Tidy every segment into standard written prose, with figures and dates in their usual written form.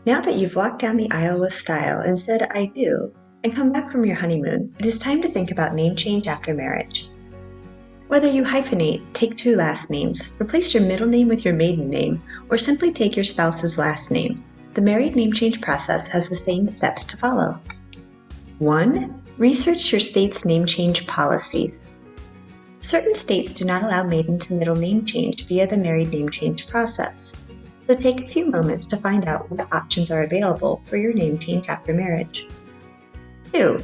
Now that you've walked down the aisle with style and said "I do" and come back from your honeymoon, it is time to think about name change after marriage. Whether you hyphenate, take two last names, replace your middle name with your maiden name, or simply take your spouse's last name, the married name change process has the same steps to follow. 1. Research your state's name change policies. Certain states do not allow maiden to middle name change via the married name change process, so take a few moments to find out what options are available for your name change after marriage. 2.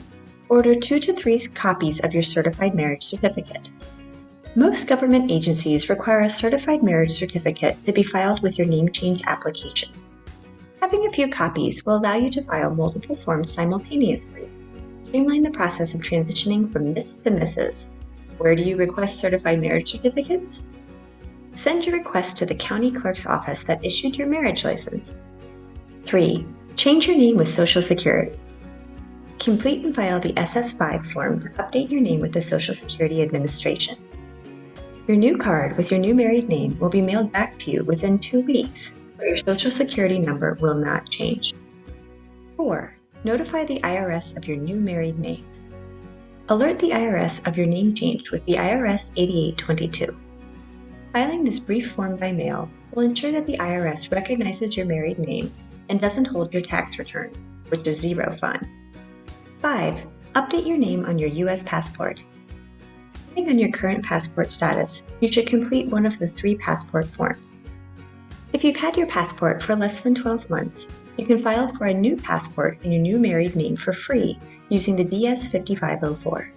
Order 2 to 3 copies of your certified marriage certificate. Most government agencies require a certified marriage certificate to be filed with your name change application. Having a few copies will allow you to file multiple forms simultaneously, streamline the process of transitioning from Miss to Mrs. Where do you request certified marriage certificates? Send your request to the county clerk's office that issued your marriage license. 3. Change your name with Social Security. Complete and file the SS5 form to update your name with the Social Security Administration. Your new card with your new married name will be mailed back to you within 2 weeks, but your Social Security number will not change. 4. Notify the IRS of your new married name. Alert the IRS of your name change with the IRS 8822. Filing this brief form by mail will ensure that the IRS recognizes your married name and doesn't hold your tax returns, which is zero fun. 5. Update your name on your U.S. passport. Depending on your current passport status, you should complete one of the 3 passport forms. If you've had your passport for less than 12 months, you can file for a new passport in your new married name for free using the DS-5504.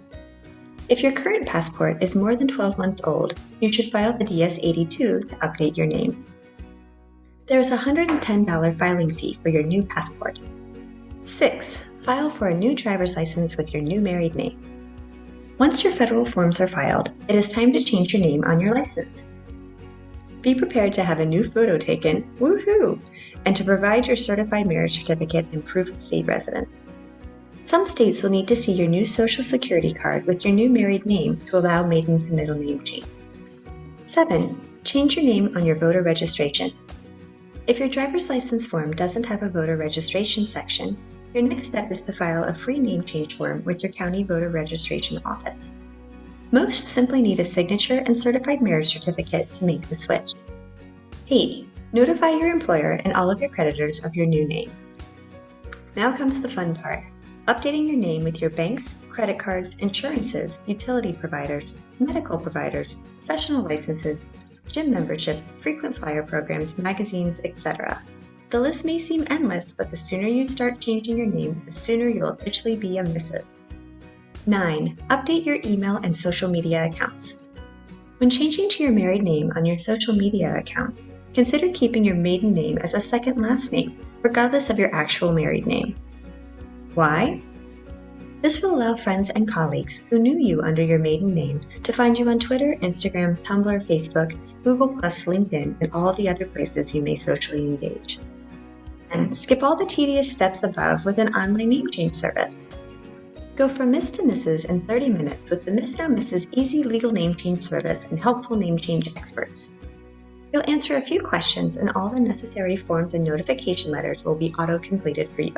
If your current passport is more than 12 months old, you should file the DS-82 to update your name. There is a $110 filing fee for your new passport. 6. File for a new driver's license with your new married name. Once your federal forms are filed, it is time to change your name on your license. Be prepared to have a new photo taken, woohoo, and to provide your certified marriage certificate and proof of state residence. Some states will need to see your new Social Security card with your new married name to allow maiden to middle name change. 7. Change your name on your voter registration. If your driver's license form doesn't have a voter registration section, your next step is to file a free name change form with your county voter registration office. Most simply need a signature and certified marriage certificate to make the switch. 8. Notify your employer and all of your creditors of your new name. Now comes the fun part. Updating your name with your banks, credit cards, insurances, utility providers, medical providers, professional licenses, gym memberships, frequent flyer programs, magazines, etc. The list may seem endless, but the sooner you start changing your name, the sooner you'll officially be a Mrs. 9. Update your email and social media accounts. When changing to your married name on your social media accounts, consider keeping your maiden name as a second last name, regardless of your actual married name. Why? This will allow friends and colleagues who knew you under your maiden name to find you on Twitter, Instagram, Tumblr, Facebook, Google+, LinkedIn, and all the other places you may socially engage. And skip all the tedious steps above with an online name change service. Go from Miss to Mrs. in 30 minutes with the MissNowMrs easy legal name change service and helpful name change experts. You'll answer a few questions and all the necessary forms and notification letters will be auto-completed for you.